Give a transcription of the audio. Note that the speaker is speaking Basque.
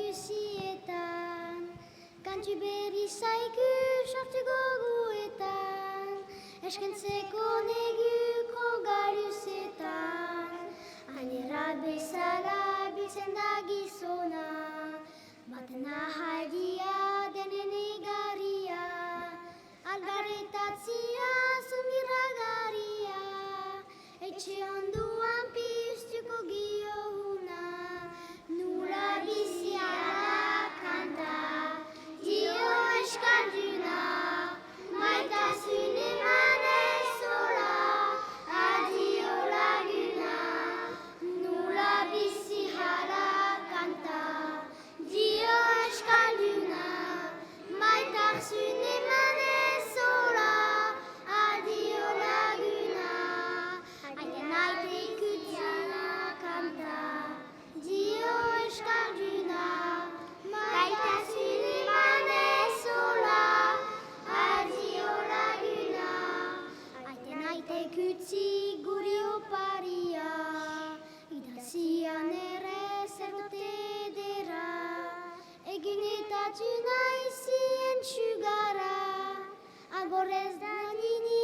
gusietan, kantu berri zaiku sortu goguetan, eskentzeko neguko galuzetan, anera bezala biltzen da gizona, baten ahaidia denen egarria, algarretatzia zumiragaria, etxe onduan piztuko giohuna, nula biziara kanta, dio eskalduna, maitasun emanez zola, adio laguna, nula biziara kanta, dio eskalduna, maitasun emanez zola, adio laguna, aiten aite kutzina kanta, dio eskalduna, maitasun emanez zola, adio laguna, aiten aite kutzi guri oparia, idazian ere zerdote dera, egunetatu naizien txugara, agorrez da nini